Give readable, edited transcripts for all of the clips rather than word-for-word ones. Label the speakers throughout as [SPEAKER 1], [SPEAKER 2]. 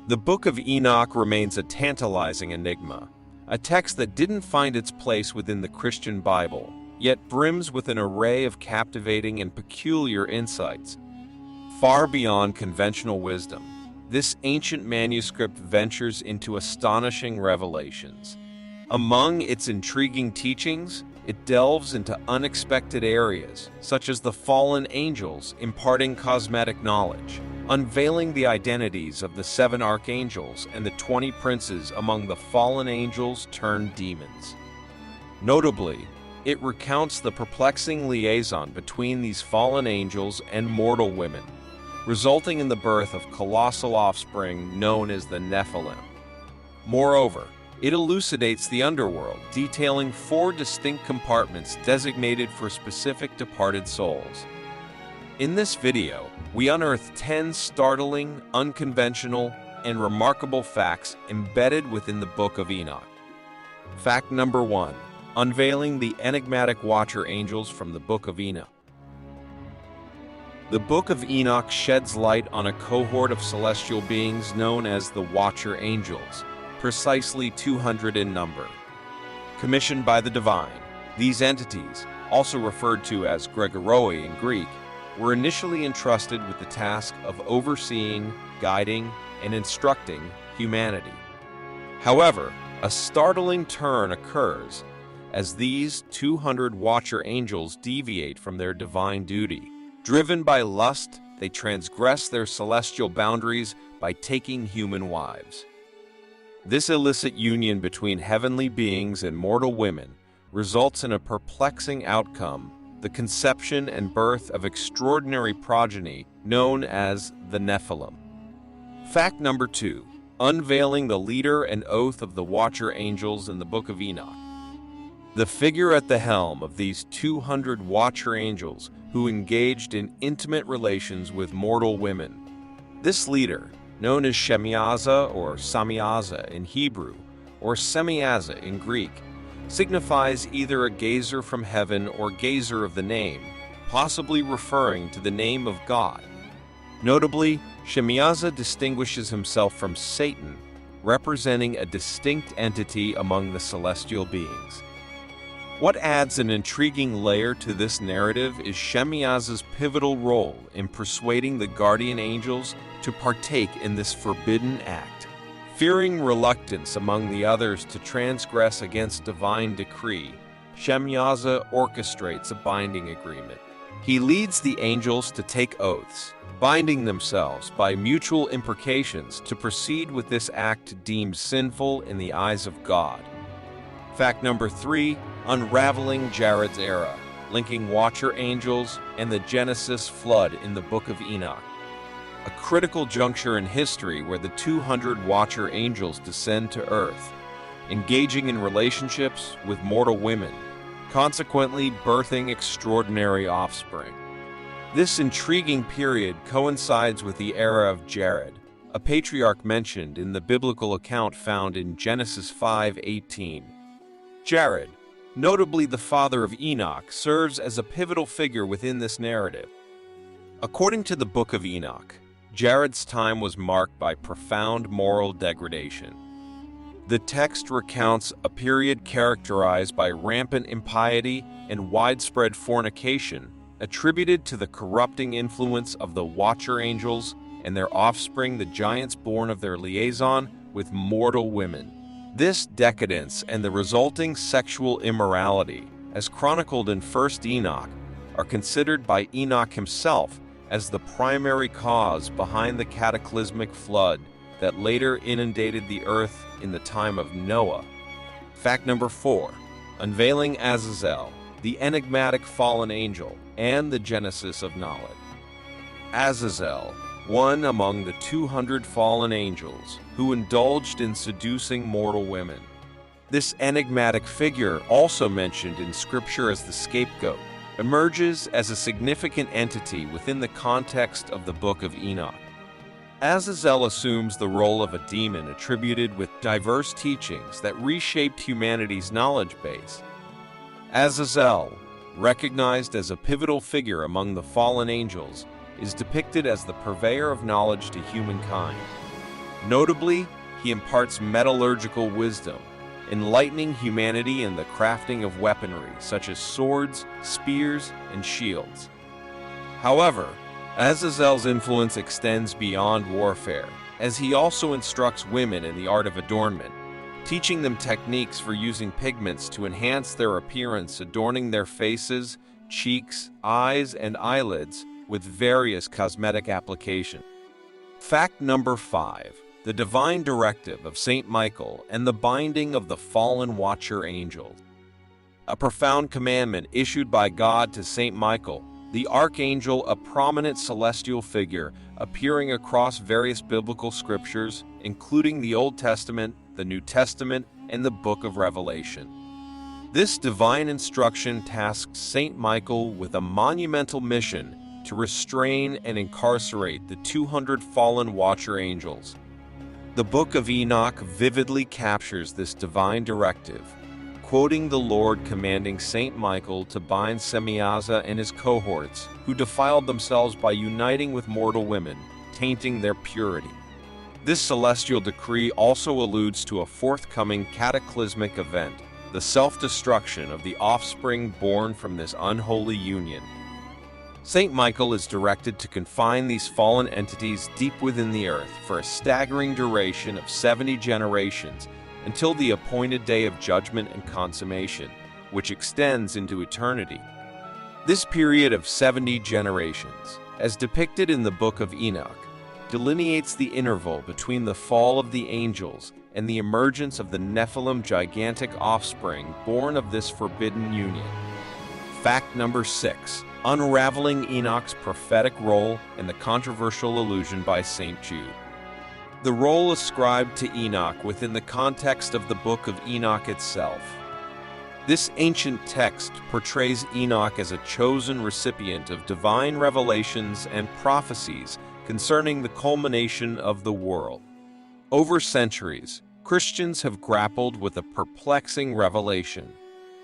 [SPEAKER 1] The Book of Enoch remains a tantalizing enigma, a text that didn't find its place within the Christian Bible, yet brims with an array of captivating and peculiar insights. Far beyond conventional wisdom, this ancient manuscript ventures into astonishing revelations. Among its intriguing teachings, it delves into unexpected areas, such as the fallen angels imparting cosmetic knowledge, unveiling the identities of the 7 archangels and the 20 princes among the fallen angels turned demons. Notably, it recounts the perplexing liaison between these fallen angels and mortal women, resulting in the birth of colossal offspring known as the Nephilim. Moreover, it elucidates the underworld, detailing 4 distinct compartments designated for specific departed souls. In this video, we unearth 10 startling, unconventional, and remarkable facts embedded within the Book of Enoch. Fact number 1. Unveiling the enigmatic watcher angels from the Book of Enoch. The Book of Enoch sheds light on a cohort of celestial beings known as the Watcher Angels, precisely 200 in number. Commissioned by the divine, these entities, also referred to as Gregoroi in Greek, were initially entrusted with the task of overseeing, guiding, and instructing humanity. However, a startling turn occurs as these 200 Watcher Angels deviate from their divine duty. Driven by lust, they transgress their celestial boundaries by taking human wives. This illicit union between heavenly beings and mortal women results in a perplexing outcome, the conception and birth of extraordinary progeny known as the Nephilim. Fact number 2. Unveiling the leader and oath of the Watcher Angels in the Book of Enoch. The figure at the helm of these 200 Watcher Angels who engaged in intimate relations with mortal women. This leader, known as Shemiaza or Samiaza in Hebrew, or Semiaza in Greek, signifies either a gazer from heaven or gazer of the name, possibly referring to the name of God. Notably, Shemiaza distinguishes himself from Satan, representing a distinct entity among the celestial beings. What adds an intriguing layer to this narrative is Shemiaza's pivotal role in persuading the guardian angels to partake in this forbidden act. Fearing reluctance among the others to transgress against divine decree, Shemiaza orchestrates a binding agreement. He leads the angels to take oaths, binding themselves by mutual imprecations to proceed with this act deemed sinful in the eyes of God. Fact number 3. Unraveling Jared's era, linking Watcher Angels and the Genesis flood in the Book of Enoch. A critical juncture in history where the 200 Watcher Angels descend to Earth, engaging in relationships with mortal women, consequently birthing extraordinary offspring. This intriguing period coincides with the era of Jared, a patriarch mentioned in the biblical account found in Genesis 5:18. Jared, notably the father of Enoch, serves as a pivotal figure within this narrative. According to the Book of Enoch, Jared's time was marked by profound moral degradation. The text recounts a period characterized by rampant impiety and widespread fornication, attributed to the corrupting influence of the Watcher Angels and their offspring, the giants born of their liaison with mortal women. This decadence and the resulting sexual immorality, as chronicled in 1 Enoch, are considered by Enoch himself as the primary cause behind the cataclysmic flood that later inundated the earth in the time of Noah. Fact number 4. Unveiling Azazel, the enigmatic fallen angel, and the genesis of knowledge. Azazel, one among the 200 fallen angels who indulged in seducing mortal women. This enigmatic figure, also mentioned in Scripture as the scapegoat, emerges as a significant entity within the context of the Book of Enoch. Azazel assumes the role of a demon attributed with diverse teachings that reshaped humanity's knowledge base. Azazel, recognized as a pivotal figure among the fallen angels, is depicted as the purveyor of knowledge to humankind. Notably, he imparts metallurgical wisdom, enlightening humanity in the crafting of weaponry such as swords, spears, and shields. However, Azazel's influence extends beyond warfare, as he also instructs women in the art of adornment, teaching them techniques for using pigments to enhance their appearance, adorning their faces, cheeks, eyes, and eyelids with various cosmetic applications. Fact number 5. The divine directive of Saint Michael and the binding of the fallen watcher angels. A profound commandment issued by God to Saint Michael, the archangel, a prominent celestial figure appearing across various biblical scriptures, including the Old Testament, the New Testament, and the Book of Revelation. This divine instruction tasks Saint Michael with a monumental mission to restrain and incarcerate the 200 fallen watcher angels. The Book of Enoch vividly captures this divine directive, quoting the Lord commanding Saint Michael to bind Semyaza and his cohorts, who defiled themselves by uniting with mortal women, tainting their purity. This celestial decree also alludes to a forthcoming cataclysmic event, the self-destruction of the offspring born from this unholy union. Saint Michael is directed to confine these fallen entities deep within the earth for a staggering duration of 70 generations until the appointed day of judgment and consummation, which extends into eternity. This period of 70 generations, as depicted in the Book of Enoch, delineates the interval between the fall of the angels and the emergence of the Nephilim, gigantic offspring born of this forbidden union. Fact number 6. Unraveling Enoch's prophetic role and the controversial allusion by St. Jude. The role ascribed to Enoch within the context of the Book of Enoch itself. This ancient text portrays Enoch as a chosen recipient of divine revelations and prophecies concerning the culmination of the world. Over centuries, Christians have grappled with a perplexing revelation.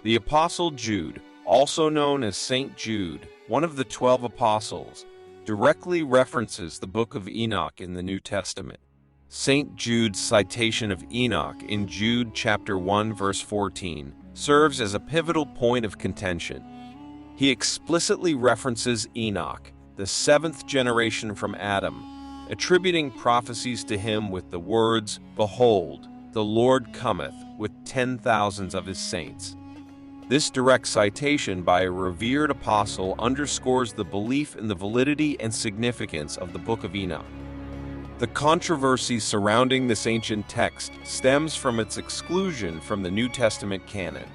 [SPEAKER 1] The Apostle Jude, also known as Saint Jude, one of the 12 apostles, directly references the Book of Enoch in the New Testament. Saint Jude's citation of Enoch in Jude chapter 1 verse 14 serves as a pivotal point of contention. He explicitly references Enoch, the 7th generation from Adam, attributing prophecies to him with the words, "Behold, the Lord cometh with 10,000s of his saints." This direct citation by a revered apostle underscores the belief in the validity and significance of the Book of Enoch. The controversy surrounding this ancient text stems from its exclusion from the New Testament canon.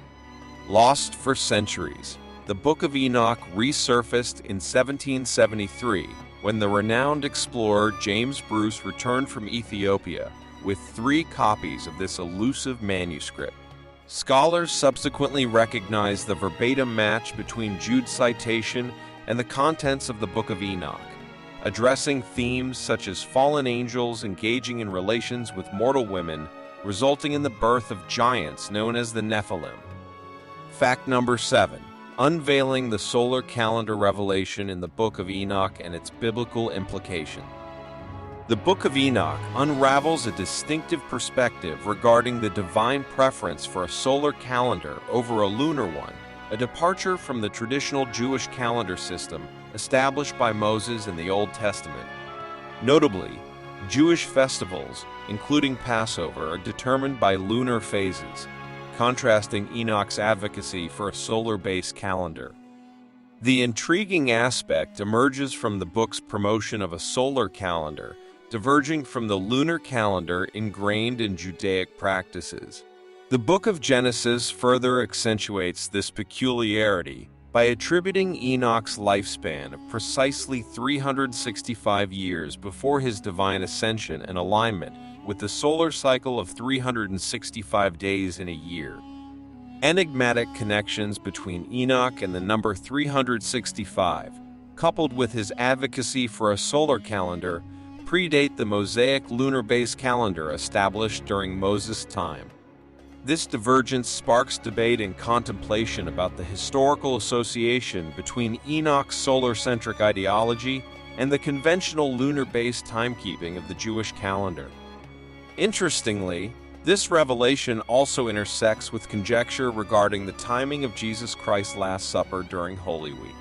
[SPEAKER 1] Lost for centuries, the Book of Enoch resurfaced in 1773 when the renowned explorer James Bruce returned from Ethiopia with 3 copies of this elusive manuscript. Scholars subsequently recognized the verbatim match between Jude's citation and the contents of the Book of Enoch, addressing themes such as fallen angels engaging in relations with mortal women, resulting in the birth of giants known as the Nephilim. Fact number 7. Unveiling the solar calendar revelation in the Book of Enoch and its biblical implication. The Book of Enoch unravels a distinctive perspective regarding the divine preference for a solar calendar over a lunar one, a departure from the traditional Jewish calendar system established by Moses in the Old Testament. Notably, Jewish festivals, including Passover, are determined by lunar phases, contrasting Enoch's advocacy for a solar-based calendar. The intriguing aspect emerges from the book's promotion of a solar calendar, diverging from the lunar calendar ingrained in Judaic practices. The Book of Genesis further accentuates this peculiarity by attributing Enoch's lifespan of precisely 365 years before his divine ascension and alignment with the solar cycle of 365 days in a year. Enigmatic connections between Enoch and the number 365, coupled with his advocacy for a solar calendar, predate the Mosaic lunar-based calendar established during Moses' time. This divergence sparks debate and contemplation about the historical association between Enoch's solar-centric ideology and the conventional lunar-based timekeeping of the Jewish calendar. Interestingly, this revelation also intersects with conjecture regarding the timing of Jesus Christ's Last Supper during Holy Week.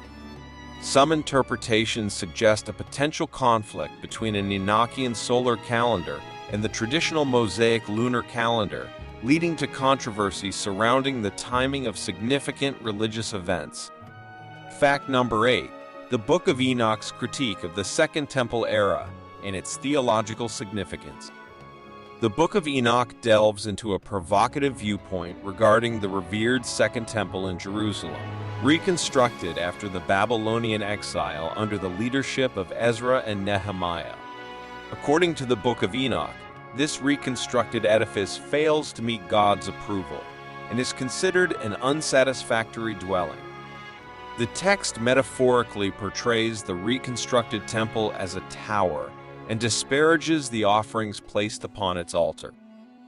[SPEAKER 1] Some interpretations suggest a potential conflict between an Enochian solar calendar and the traditional Mosaic lunar calendar, leading to controversy surrounding the timing of significant religious events. Fact number 8. The Book of Enoch's critique of the Second Temple era and its theological significance. The Book of Enoch delves into a provocative viewpoint regarding the revered Second Temple in Jerusalem, reconstructed after the Babylonian exile under the leadership of Ezra and Nehemiah. According to the Book of Enoch, this reconstructed edifice fails to meet God's approval and is considered an unsatisfactory dwelling. The text metaphorically portrays the reconstructed temple as a tower and disparages the offerings placed upon its altar.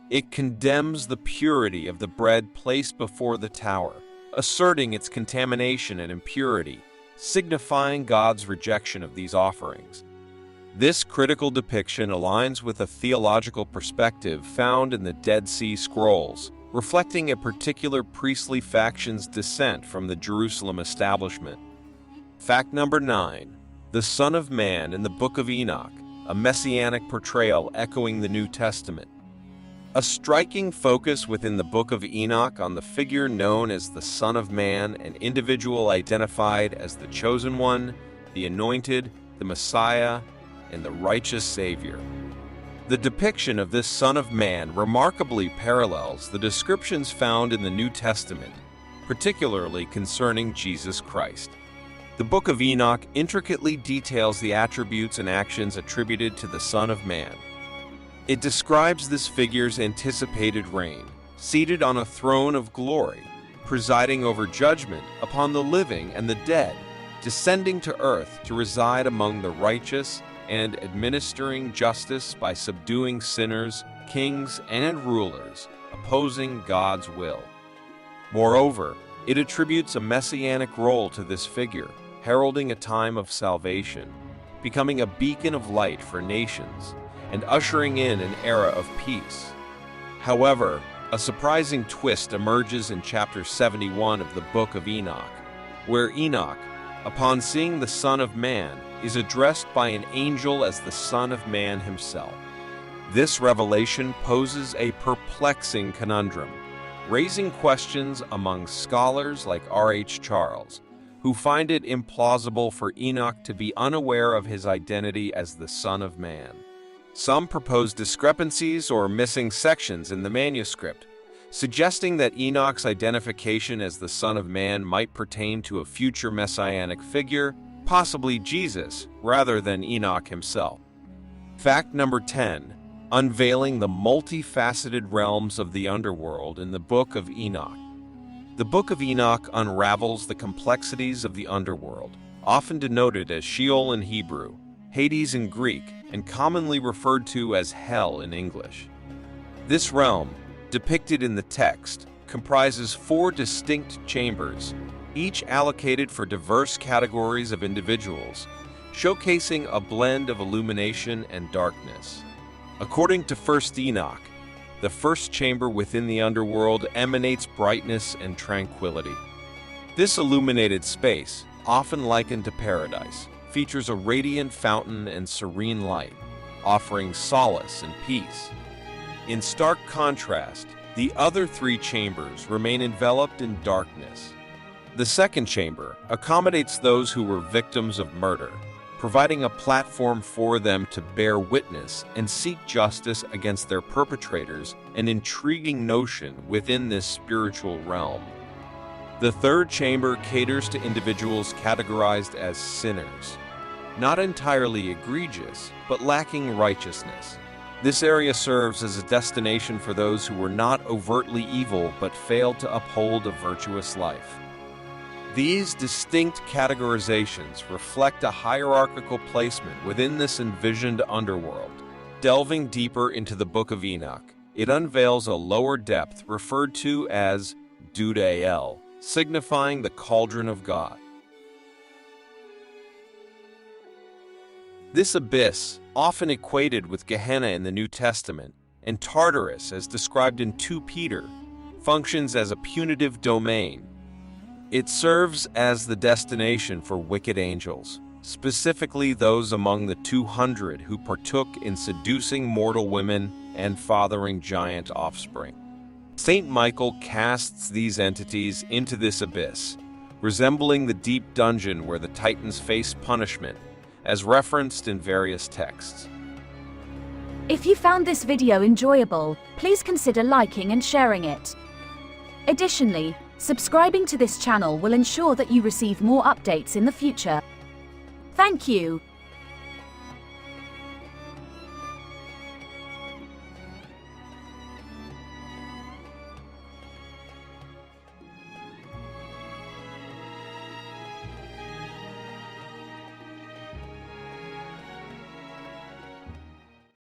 [SPEAKER 1] It condemns the purity of the bread placed before the tower, asserting its contamination and impurity, signifying God's rejection of these offerings. This critical depiction aligns with a theological perspective found in the Dead Sea Scrolls, reflecting a particular priestly faction's dissent from the Jerusalem establishment. Fact number 9. The Son of Man in the Book of Enoch, a messianic portrayal echoing the New Testament. A striking focus within the Book of Enoch on the figure known as the Son of Man, an individual identified as the Chosen One, the Anointed, the Messiah, and the righteous Savior. The depiction of this Son of Man remarkably parallels the descriptions found in the New Testament, particularly concerning Jesus Christ. The Book of Enoch intricately details the attributes and actions attributed to the Son of Man. It describes this figure's anticipated reign, seated on a throne of glory, presiding over judgment upon the living and the dead, descending to earth to reside among the righteous, and administering justice by subduing sinners, kings, and rulers, opposing God's will. Moreover, it attributes a messianic role to this figure, heralding a time of salvation, becoming a beacon of light for nations, and ushering in an era of peace. However, a surprising twist emerges in chapter 71 of the Book of Enoch, where Enoch, upon seeing the Son of Man, is addressed by an angel as the Son of Man himself. This revelation poses a perplexing conundrum, raising questions among scholars like R.H. Charles, who find it implausible for Enoch to be unaware of his identity as the Son of Man. Some propose discrepancies or missing sections in the manuscript, suggesting that Enoch's identification as the Son of Man might pertain to a future messianic figure, possibly Jesus, rather than Enoch himself. Fact number 10. Unveiling the multifaceted realms of the underworld in the Book of Enoch. The Book of Enoch unravels the complexities of the underworld, often denoted as Sheol in Hebrew, Hades in Greek, and commonly referred to as Hell in English. This realm, depicted in the text, comprises 4 distinct chambers, each allocated for diverse categories of individuals, showcasing a blend of illumination and darkness. According to 1st Enoch, the first chamber within the underworld emanates brightness and tranquility. This illuminated space, often likened to paradise, features a radiant fountain and serene light, offering solace and peace. In stark contrast, the other 3 chambers remain enveloped in darkness. The second chamber accommodates those who were victims of murder, providing a platform for them to bear witness and seek justice against their perpetrators, an intriguing notion within this spiritual realm. The third chamber caters to individuals categorized as sinners, not entirely egregious, but lacking righteousness. This area serves as a destination for those who were not overtly evil but failed to uphold a virtuous life. These distinct categorizations reflect a hierarchical placement within this envisioned underworld. Delving deeper into the Book of Enoch, it unveils a lower depth referred to as Dudael, signifying the cauldron of God. This abyss, often equated with Gehenna in the New Testament, and Tartarus, as described in 2 Peter, functions as a punitive domain. It serves as the destination for wicked angels, specifically those among the 200 who partook in seducing mortal women and fathering giant offspring. Saint Michael casts these entities into this abyss, resembling the deep dungeon where the Titans face punishment, as referenced in various texts.
[SPEAKER 2] If you found this video enjoyable, please consider liking and sharing it. Additionally, subscribing to this channel will ensure that you receive more updates in the future. Thank you.